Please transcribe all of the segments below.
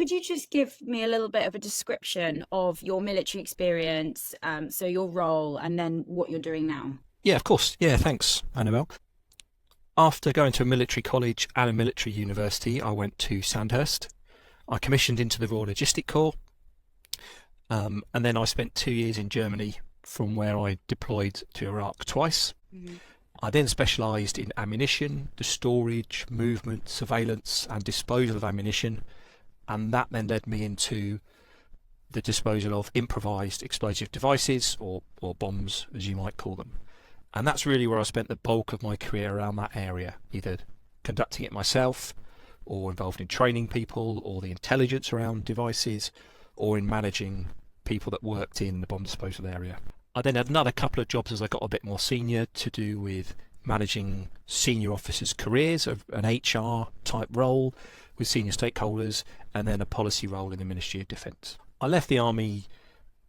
could you just give me a little bit of a description of your military experience, so your role, and then what you're doing now? Yeah, of course. Yeah, thanks, Annabelle. After going to a military college and a military university, I went to Sandhurst. I commissioned into the Royal Logistic Corps, and then I spent 2 years in Germany, from where I deployed to Iraq twice. Mhm. I then specialised in ammunition, the storage, movement, surveillance and disposal of ammunition, and that then led me into the disposal of improvised explosive devices, or bombs as you might call them. And that's really where I spent the bulk of my career, around that area, either conducting it myself, or involved in training people, or the intelligence around devices, or in managing people that worked in the bomb disposal area. I then had another couple of jobs as I got a bit more senior, to do with managing senior officers' careers, an HR type role with senior stakeholders, and then a policy role in the Ministry of Defence. I left the Army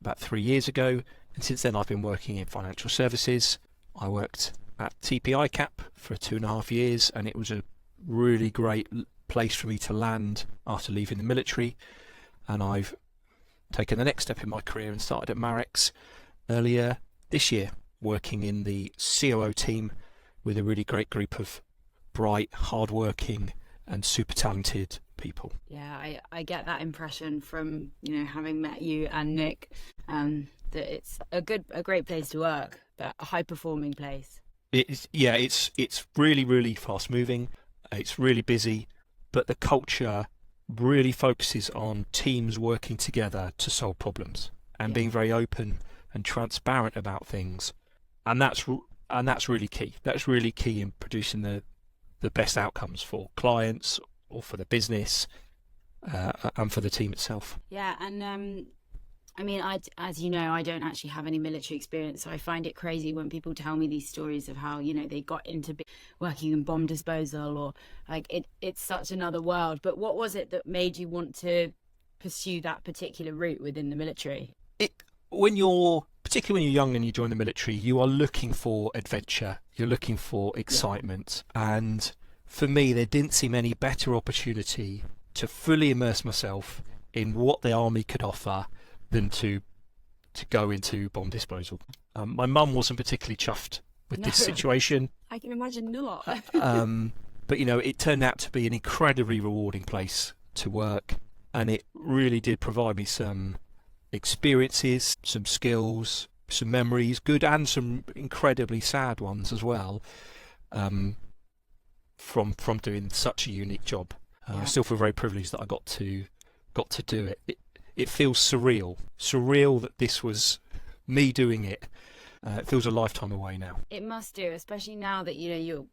about 3 years ago, and since then I've been working in financial services. I worked at TP ICAP for 2.5 years, and it was a really great place for me to land after leaving the military. And I've taken the next step in my career and started at Marex earlier this year, working in the COO team with a really great group of bright, hard-working and super talented people. Yeah, I get that impression from, having met you and Nick, that it's a great place to work, but a high performing place. It's really, really fast moving. It's really busy, but the culture really focuses on teams working together to solve problems and being very open and transparent about things. And that's really key. That's really key in producing the best outcomes for clients, or for the business, and for the team itself. Yeah, and as you know, I don't actually have any military experience, so I find it crazy when people tell me these stories of how, they got into working in bomb disposal, or it's such another world. But what was it that made you want to pursue that particular route within the military? Particularly when you're young and you join the military, you are looking for adventure, you're looking for excitement. And for me, there didn't seem any better opportunity to fully immerse myself in what the Army could offer than to go into bomb disposal. My mum wasn't particularly chuffed with this situation. I can imagine not. But it turned out to be an incredibly rewarding place to work, and it really did provide me some experiences, some skills, some memories, good and some incredibly sad ones as well, from doing such a unique job. I still feel very privileged that I got to do it. It feels surreal that this was me doing it. It feels a lifetime away now. It must do, especially now that you're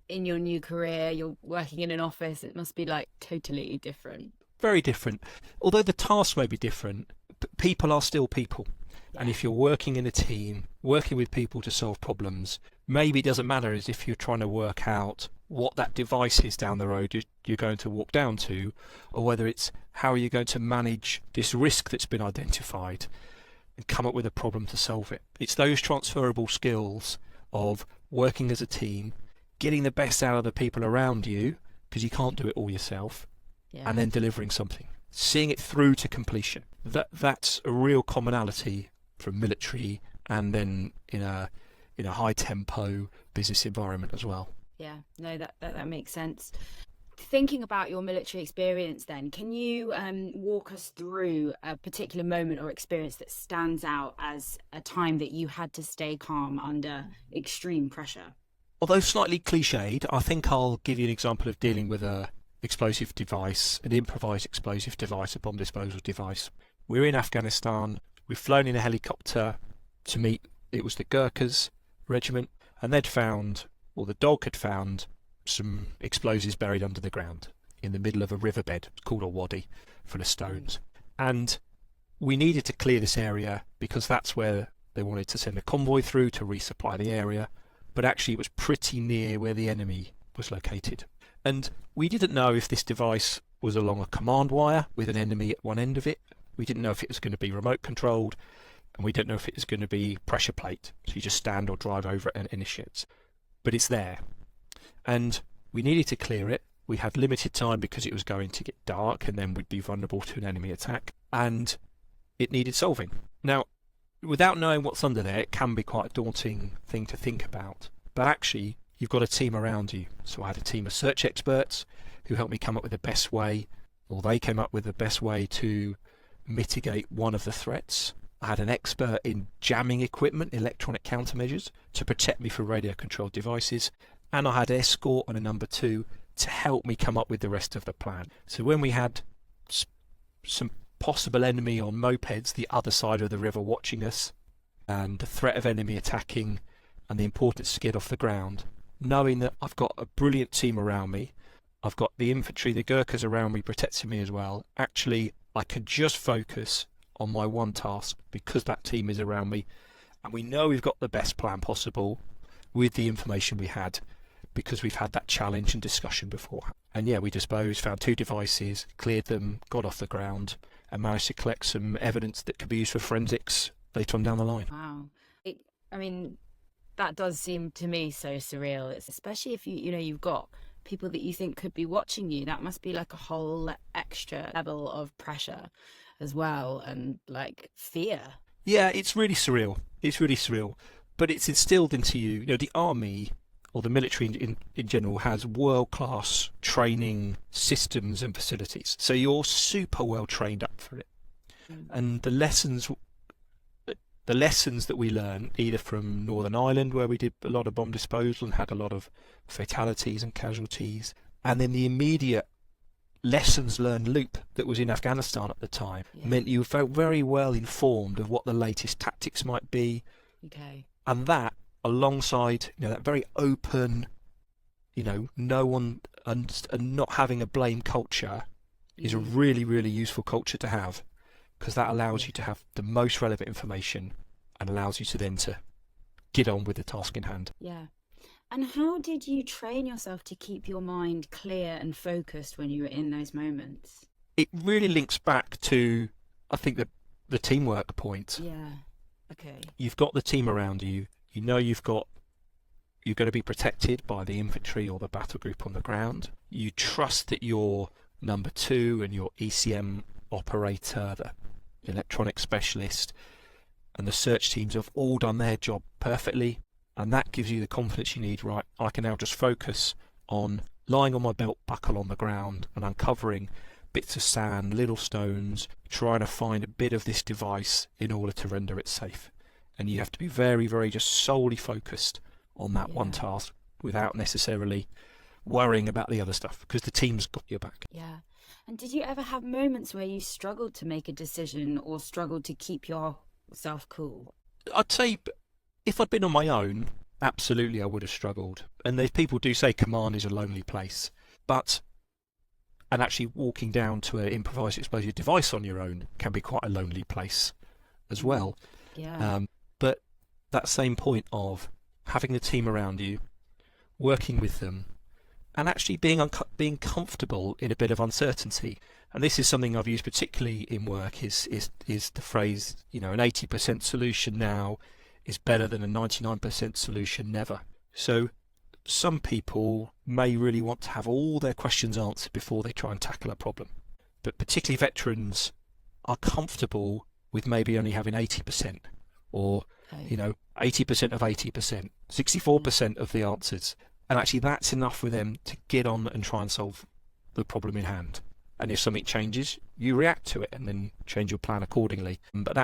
in your new career, you're working in an office. It must be totally different. Very different. Although the tasks may be different, people are still people. Yeah. And if you're working in a team, working with people to solve problems, maybe it doesn't matter as if you're trying to work out what that device is down the road you're going to walk down to, or whether it's how are you going to manage this risk that's been identified and come up with a problem to solve it. It's those transferable skills of working as a team, getting the best out of the people around you, because you can't do it all yourself, and then delivering something, seeing it through to completion. That's a real commonality from military, and then in a high tempo business environment as well. Yeah, no, that makes sense. Thinking about your military experience then, can you walk us through a particular moment or experience that stands out as a time that you had to stay calm under extreme pressure? Although slightly cliched, I think I'll give you an example of dealing with an explosive device, an improvised explosive device, a bomb disposal device. We're in Afghanistan. We've flown in a helicopter to meet, it was the Gurkhas regiment, and the dog had found some explosives buried under the ground in the middle of a riverbed called a wadi, full of stones. And we needed to clear this area because that's where they wanted to send a convoy through to resupply the area, but actually it was pretty near where the enemy was located. And we didn't know if this device was along a command wire with an enemy at one end of it. We didn't know if it was going to be remote controlled, and we didn't know if it was going to be pressure plate, so you just stand or drive over it and it initiates. But it's there. And we needed to clear it, We had limited time because it was going to get dark and then we'd be vulnerable to an enemy attack, and it needed solving. Now, without knowing what's under there, it can be quite a daunting thing to think about. But actually, you've got a team around you. So I had a team of search experts who helped me come up with the best way, or they came up with the best way to mitigate one of the threats. I had an expert in jamming equipment, electronic countermeasures, to protect me from radio-controlled devices. And I had escort and a number 2 to help me come up with the rest of the plan. So when we had some possible enemy on mopeds the other side of the river watching us, and the threat of enemy attacking, and the importance to get off the ground, knowing that I've got a brilliant team around me, I've got the infantry, the Gurkhas around me protecting me as well, actually I can just focus on my one task because that team is around me, and we know we've got the best plan possible with the information we had, because we've had that challenge and discussion before. And yeah, we disposed, found 2 devices, cleared them, got off the ground, and managed to collect some evidence that could be used for forensics later on down the line. Wow. I mean, that does seem to me so surreal. It's especially if you've got people that you think could be watching you. That must be like a whole extra level of pressure as well, and like fear. Yeah, it's really surreal. It's really surreal. But it's instilled into you. The army, or the military in general, has world-class training systems and facilities. So you're super well trained up for it. And the lessons that we learn, either from Northern Ireland, where we did a lot of bomb disposal and had a lot of fatalities and casualties, and then the immediate lessons learned loop that was in Afghanistan at the time, meant you felt very well informed of what the latest tactics might be. Okay. And that, alongside that very open, no one and not having a blame culture, is a really, really useful culture to have, because that allows you to have the most relevant information and allows you to then to get on with the task in hand. Yeah. And how did you train yourself to keep your mind clear and focused when you were in those moments? It really links back to, I think, the teamwork point. Yeah. Okay. You've got the team around you. You're going to be protected by the infantry or the battle group on the ground. You trust that your number 2 and your ECM operator, the electronic specialist, and the search teams have all done their job perfectly, and that gives you the confidence you need. Right, I can now just focus on lying on my belt buckle on the ground and uncovering bits of sand, little stones, trying to find a bit of this device in order to render it safe. And you have to be very, very just solely focused on that one task without necessarily worrying about the other stuff, because the team's got your back. Yeah. And did you ever have moments where you struggled to make a decision or struggled to keep yourself cool? I'd say if I'd been on my own, absolutely I would have struggled. And people do say command is a lonely place, and actually walking down to an improvised explosive device on your own can be quite a lonely place as well. Yeah. But that same point of having the team around you, working with them, and actually being comfortable in a bit of uncertainty. And this is something I've used particularly in work, is the phrase, an 80% solution now is better than a 99% solution never. So some people may really want to have all their questions answered before they try and tackle a problem. But particularly veterans are comfortable with maybe only having 80%, or 80% of 80%, 64% of the answers. And actually that's enough for them to get on and try and solve the problem in hand. And if something changes, you react to it and then change your plan accordingly. But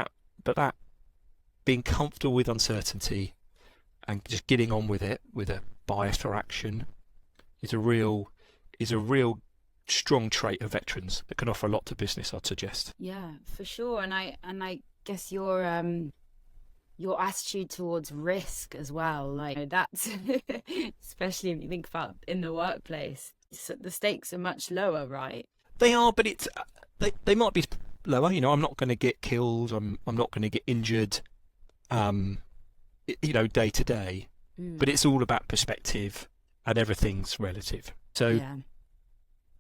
that being comfortable with uncertainty and just getting on with it with a bias for action is a real strong trait of veterans that can offer a lot to business, I'd suggest. Yeah, for sure. And I guess your attitude towards risk as well, like that's especially if you think about in the workplace, the stakes are much lower, right? They are, but it's they might be lower. I'm not going to get killed. I'm not going to get injured. Day to day. But it's all about perspective, and everything's relative. So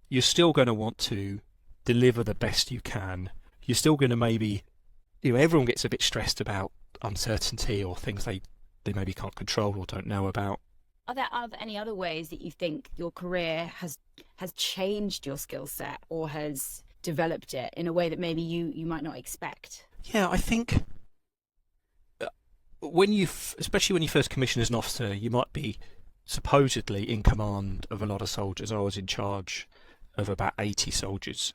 you're still going to want to deliver the best you can. You're still going to maybe, everyone gets a bit stressed about uncertainty or things they maybe can't control or don't know about. Are there any other ways that you think your career has changed your skill set or has developed it in a way that maybe you might not expect? Yeah, I think especially when you first commission as an officer, you might be supposedly in command of a lot of soldiers. I was in charge of about 80 soldiers,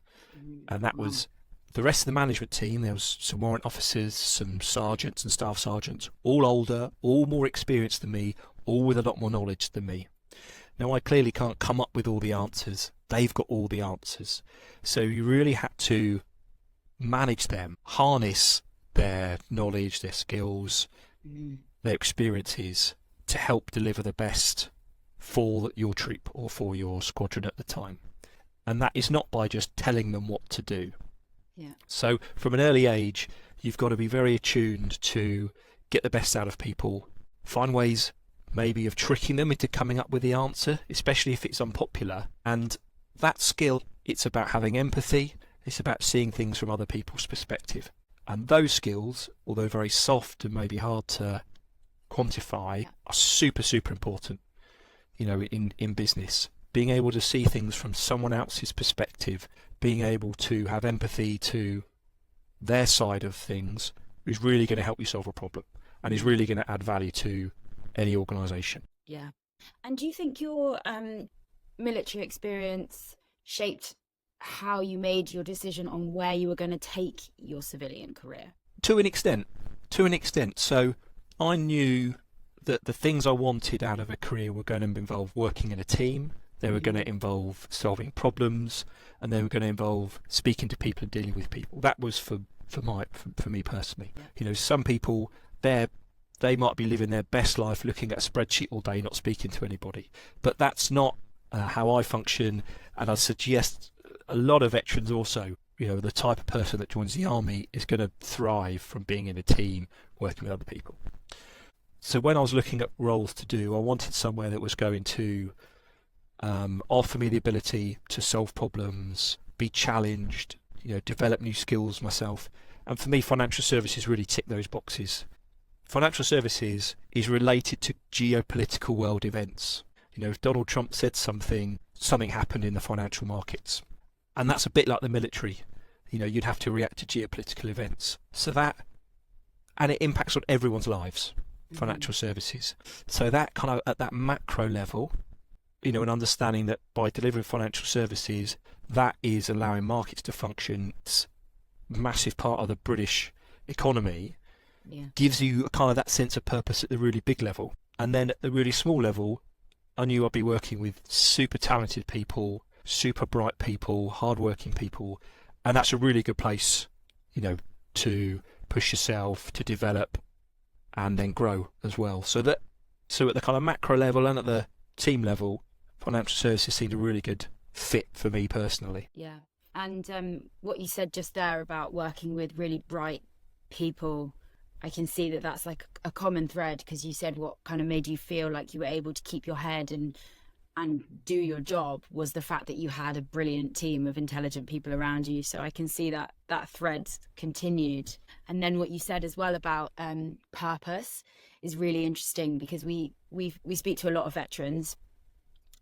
and that Wow. was the rest of the management team. There was some warrant officers, some sergeants and staff sergeants, all older, all more experienced than me, all with a lot more knowledge than me. Now, I clearly can't come up with all the answers. They've got all the answers. So you really had to manage them, harness their knowledge, their skills, Mm. their experiences to help deliver the best for your troop or for your squadron at the time. And that is not by just telling them what to do. Yeah. So from an early age, you've got to be very attuned to get the best out of people, find ways maybe of tricking them into coming up with the answer, especially if it's unpopular. And that skill, it's about having empathy, it's about seeing things from other people's perspective. And those skills, although very soft and maybe hard to quantify, are super, super important, in business. Being able to see things from someone else's perspective, being able to have empathy to their side of things is really going to help you solve a problem and is really going to add value to any organisation. Yeah. And do you think your military experience shaped how you made your decision on where you were going to take your civilian career? To an extent. So I knew that the things I wanted out of a career were going to involve working in a team, they were going to involve solving problems, and they were going to involve speaking to people and dealing with people. That was for me personally. Yeah. Some people, they might be living their best life looking at a spreadsheet all day, not speaking to anybody. But that's not how I function, and I suggest a lot of veterans also, the type of person that joins the army is going to thrive from being in a team, working with other people. So when I was looking at roles to do, I wanted somewhere that was going to offer me the ability to solve problems, be challenged, develop new skills myself. And for me, financial services really tick those boxes. Financial services is related to geopolitical world events. If Donald Trump said something happened in the financial markets. And that's a bit like the military. You'd have to react to geopolitical events. And it impacts on everyone's lives, financial services. So that kind of at that macro level, an understanding that by delivering financial services, that is allowing markets to function. It's a massive part of the British economy. Yeah. Gives you kind of that sense of purpose at the really big level. And then at the really small level, I knew I'd be working with super talented people, super bright people, hardworking people, and that's a really good place, to push yourself, to develop, and then grow as well. So at the kind of macro level and at the team level, financial services seemed a really good fit for me personally. Yeah. And what you said just there about working with really bright people, I can see that that's like a common thread, because you said what kind of made you feel like you were able to keep your head and do your job was the fact that you had a brilliant team of intelligent people around you. So I can see that thread continued. And then what you said as well about purpose is really interesting, because we speak to a lot of veterans,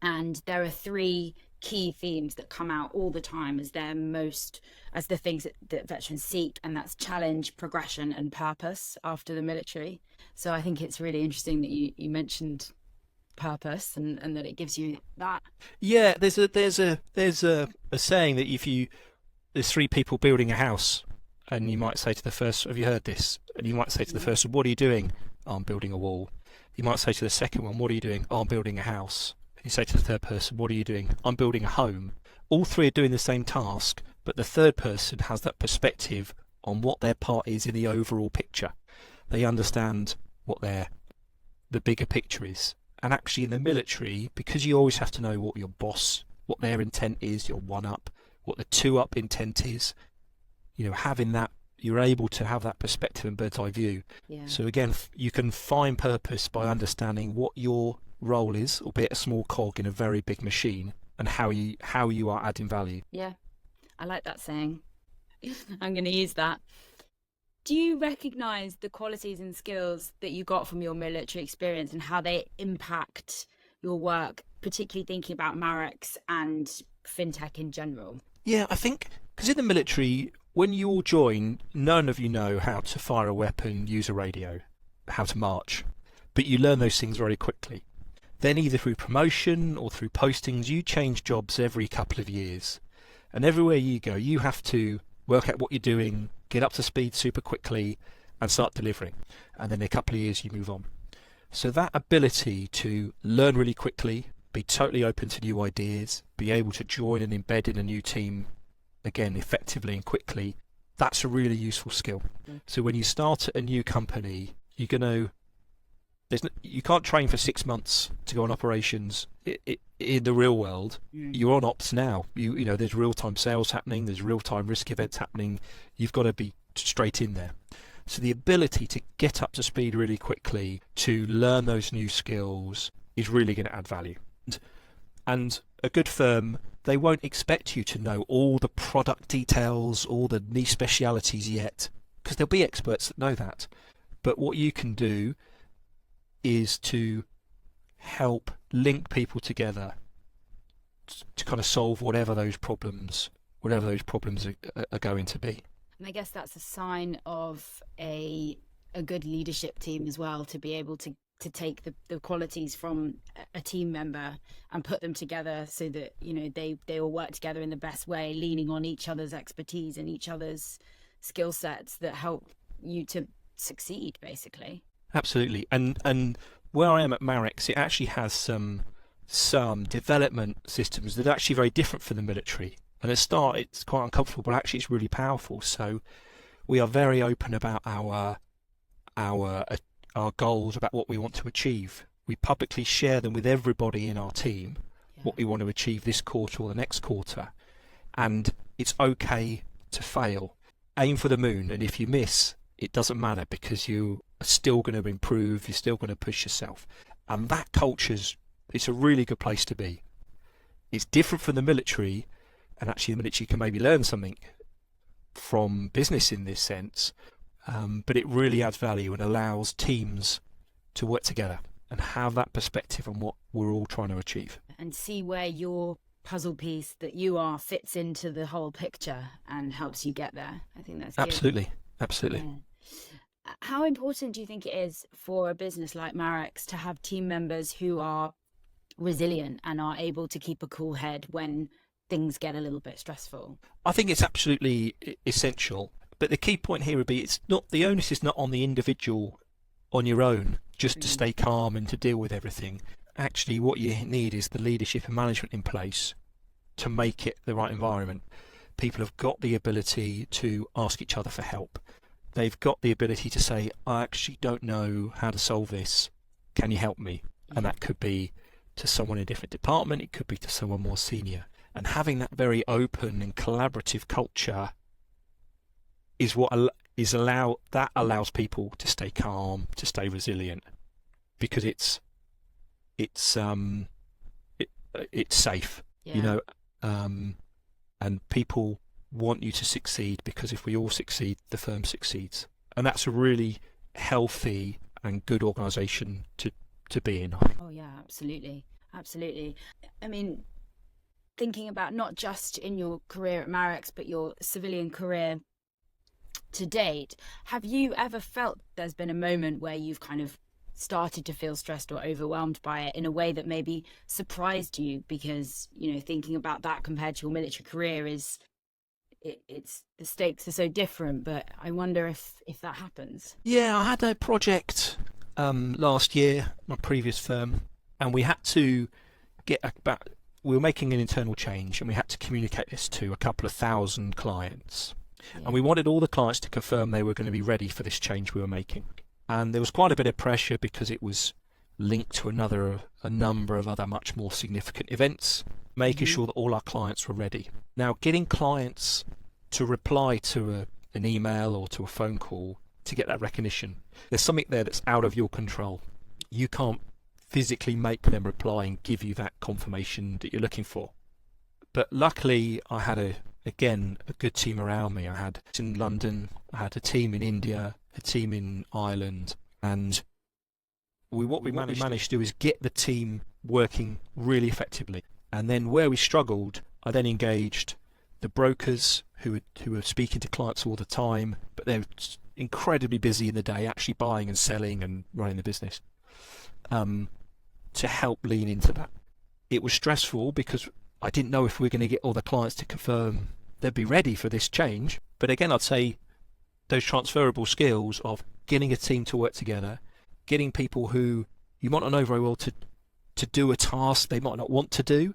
and there are three key themes that come out all the time as the things that veterans seek, and that's challenge, progression, and purpose after the military. So I think it's really interesting that you mentioned purpose and that it gives you that. Yeah, there's a saying that there's three people building a house, and you might say to the first, have you heard this? And you might say to the first one, what are you doing? Oh, I'm building a wall. You might say to the second one, what are you doing? Oh, I'm building a house. You say to the third person, what are you doing? I'm building a home. All three are doing the same task, but the third person has that perspective on what their part is in the overall picture. They understand what the bigger picture is. And actually in the military, because you always have to know what your boss, what their intent is, your one-up, what the two-up intent is, having that, you're able to have that perspective and bird's eye view. Yeah. So again, you can find purpose by understanding what your role is, albeit a small cog in a very big machine, and how you are adding value. Yeah, I like that saying. I'm going to use that. Do you recognise the qualities and skills that you got from your military experience and how they impact your work, particularly thinking about Marex and fintech in general? Yeah, I think because in the military, when you all join, none of you know how to fire a weapon, use a radio, how to march, but you learn those things very quickly. Then either through promotion or through postings, you change jobs every couple of years. And everywhere you go, you have to work out what you're doing, get up to speed super quickly and start delivering. And then in a couple of years, you move on. So that ability to learn really quickly, be totally open to new ideas, be able to join and embed in a new team, again, effectively and quickly, that's a really useful skill. So when you start at a new company, you're going to you can't train for 6 months to go on operations in the real world. You're on ops now. You know, there's real-time sales happening, there's real-time risk events happening. You've got to be straight in there. So the ability to get up to speed really quickly, to learn those new skills, is really going to add value. And a good firm, they won't expect you to know all the product details, all the niche specialities yet, because there'll be experts that know that. But what you can do is to help link people together to kind of solve whatever those problems are going to be. And I guess that's a sign of a good leadership team as well, to be able to take the qualities from a team member and put them together so that, you know, they all work together in the best way, leaning on each other's expertise and each other's skill sets that help you to succeed, basically. Absolutely. And where I am at Marex, it actually has some development systems that are actually very different from the military. And at the start, it's quite uncomfortable, but actually it's really powerful. So we are very open about our goals, about what we want to achieve. We publicly share them with everybody in our team, what we want to achieve this quarter or the next quarter. And it's okay to fail. Aim for the moon, and if you miss, it doesn't matter, because you are still going to improve, you're still going to push yourself. And that it's a really good place to be. It's different from the military, and actually the military can maybe learn something from business in this sense, but it really adds value and allows teams to work together and have that perspective on what we're all trying to achieve. And see where your puzzle piece that you are fits into the whole picture and helps you get there. I think that's good. Absolutely. Yeah. How important do you think it is for a business like Marex to have team members who are resilient and are able to keep a cool head when things get a little bit stressful? I think it's absolutely essential. But the key point here would be the onus is not on the individual on your own just to stay calm and to deal with everything. Actually, what you need is the leadership and management in place to make it the right environment. People have got the ability to ask each other for help. They've got the ability to say, I actually don't know how to solve this. Can you help me? And that could be to someone in a different department. It could be to someone more senior. And having that very open and collaborative culture is what allows people to stay calm, to stay resilient, because it's safe, you know, and people want you to succeed, because if we all succeed, the firm succeeds, and that's a really healthy and good organisation to be in. Oh yeah, absolutely. I mean, thinking about not just in your career at Marex, but your civilian career to date, have you ever felt there's been a moment where you've kind of started to feel stressed or overwhelmed by it in a way that maybe surprised you? Because, you know, thinking about that compared to your military career it's the stakes are so different, but I wonder if that happens. Yeah, I had a project last year, my previous firm, and we had to we were making an internal change, and we had to communicate this to a couple of thousand clients. And we wanted all the clients to confirm they were going to be ready for this change we were making. And there was quite a bit of pressure because it was linked to a number of other much more significant events, making sure that all our clients were ready. Now, getting clients to reply to an email or to a phone call to get that recognition, there's something there that's out of your control. You can't physically make them reply and give you that confirmation that you're looking for. But luckily, I had a good team around me. I had in London, I had a team in India, a team in Ireland, and what we managed to do is get the team working really effectively. And then where we struggled, I then engaged the brokers who were speaking to clients all the time, but they're incredibly busy in the day, actually buying and selling and running the business, to help lean into that. It was stressful because I didn't know if we were going to get all the clients to confirm they'd be ready for this change. But again, I'd say those transferable skills of getting a team to work together, getting people who you might not know very well to do a task they might not want to do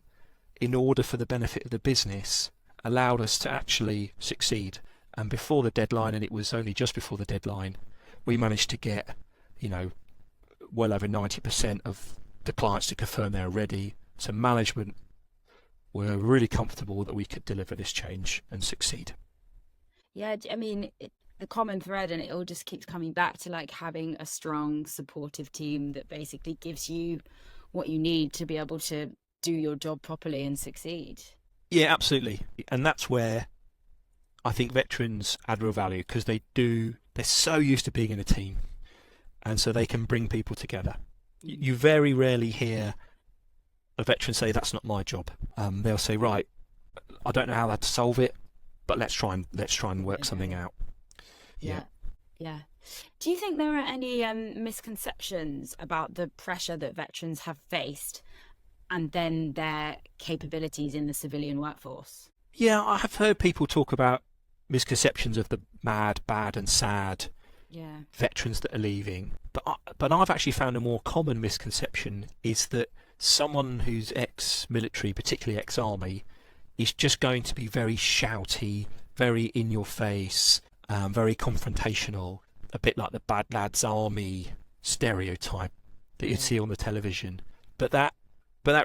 in order for the benefit of the business, allowed us to actually succeed. And before the deadline, and it was only just before the deadline, we managed to get, well over 90% of the clients to confirm they're ready. So management were really comfortable that we could deliver this change and succeed. Yeah, I mean, the common thread, and it all just keeps coming back to like having a strong, supportive team that basically gives you what you need to be able to do your job properly and succeed. Yeah, absolutely. And that's where I think veterans add real value, because they're so used to being in a team, and so they can bring people together. You very rarely hear a veteran say, that's not my job. They'll say, right, I don't know how to solve it, but let's try and work something out. Yeah. Do you think there are any misconceptions about the pressure that veterans have faced and then their capabilities in the civilian workforce? Yeah, I have heard people talk about misconceptions of the mad, bad and sad veterans that are leaving. But I've actually found a more common misconception is that someone who's ex-military, particularly ex-army, is just going to be very shouty, very in your face, very confrontational, a bit like the bad lads army stereotype that you'd see on the television. But that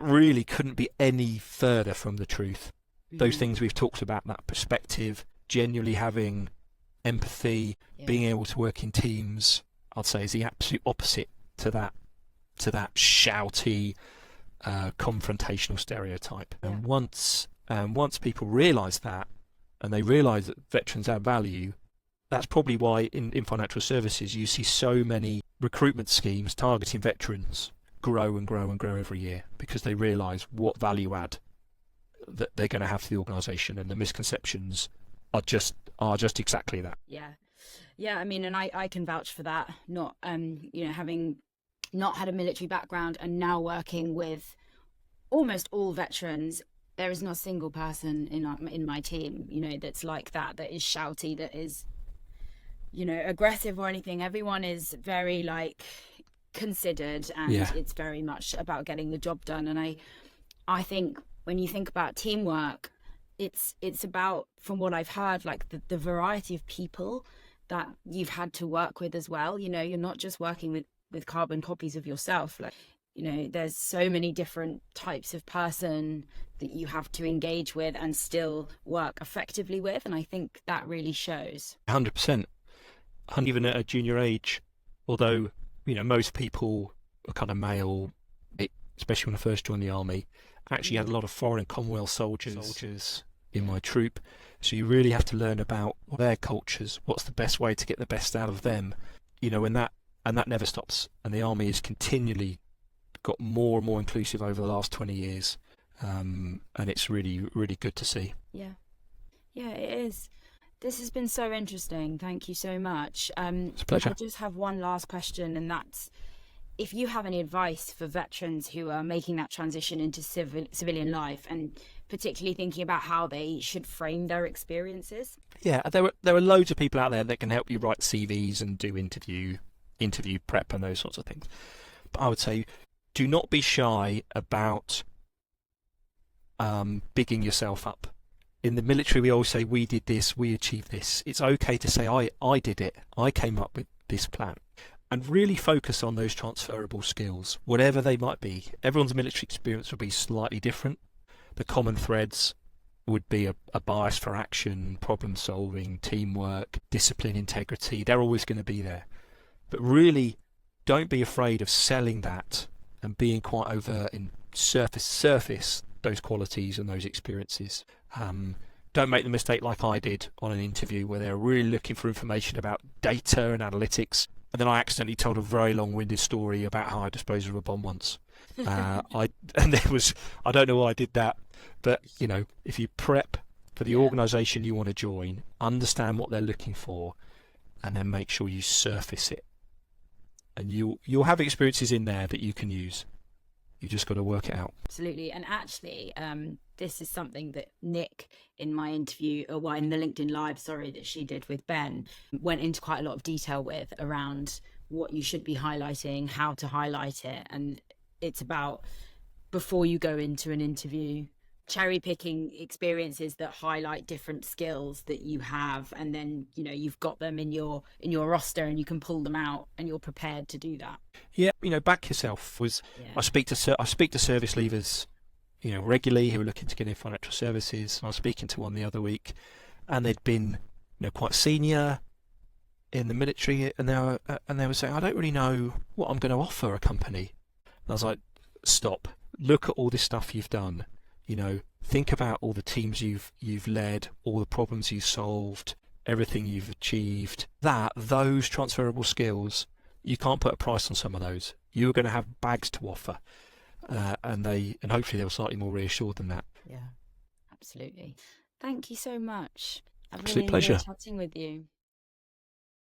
really couldn't be any further from the truth. Those things we've talked about, that perspective, genuinely having empathy, being able to work in teams, I'd say is the absolute opposite to that shouty, confrontational stereotype. And once people realise that, and they realise that veterans add value, that's probably why in financial services you see so many recruitment schemes targeting veterans grow and grow and grow every year, because they realise what value add that they're going to have to the organisation, and the misconceptions are just exactly that. I mean, and I can vouch for that, not having not had a military background and now working with almost all veterans. There is not a single person in my team that's like that is shouty, that is aggressive or anything. Everyone is very considered, and it's very much about getting the job done. And I think when you think about teamwork, it's about, from what I've heard, the variety of people that you've had to work with as well. You're not just working with carbon copies of yourself. There's so many different types of person that you have to engage with and still work effectively with, and I think that really shows. 100%. Even at a junior age, although most people are kind of male, especially when I first joined the army, I actually had a lot of foreign and Commonwealth soldiers in my troop, so you really have to learn about their cultures, what's the best way to get the best out of them, and that never stops. And the army has continually got more and more inclusive over the last 20 years, and it's really, really good to see. Yeah, it is. This has been so interesting. Thank you so much. It's a pleasure. I just have one last question, and that's if you have any advice for veterans who are making that transition into civilian life, and particularly thinking about how they should frame their experiences. Yeah, there are loads of people out there that can help you write CVs and do interview prep and those sorts of things. But I would say, do not be shy about bigging yourself up. In the military, we always say, we did this, we achieved this. It's okay to say, I did it, I came up with this plan. And really focus on those transferable skills, whatever they might be. Everyone's military experience will be slightly different. The common threads would be a bias for action, problem solving, teamwork, discipline, integrity. They're always going to be there. But really, don't be afraid of selling that and being quite overt in surface those qualities and those experiences. Don't make the mistake like I did on an interview where they're really looking for information about data and analytics, and then I accidentally told a very long-winded story about how I disposed of a bomb once. I don't know why I did that, but you know, if you prep for the organisation you want to join, understand what they're looking for, and then make sure you surface it, and you'll have experiences in there that you can use. You just got to work it out. Absolutely. And actually, this is something that Nick, in my interview, or well, in the LinkedIn Live, sorry, that she did with Ben, went into quite a lot of detail with around what you should be highlighting, how to highlight it. And it's about, before you go into an interview, cherry picking experiences that highlight different skills that you have, and then you know you've got them in your roster and you can pull them out and you're prepared to do that. Yeah, you know, back yourself. I speak to service leavers, you know, regularly, who are looking to get in financial services. I was speaking to one the other week, and they'd been, you know, quite senior in the military, and they were saying, I don't really know what I'm going to offer a company. And I was like, stop, look at all this stuff you've done. You know, think about all the teams you've led, all the problems you've solved, everything you've achieved. Those transferable skills, you can't put a price on some of those. You're going to have bags to offer, and hopefully they're slightly more reassured than that. Yeah, absolutely. Thank you so much. I've Absolute really pleasure enjoyed chatting with you.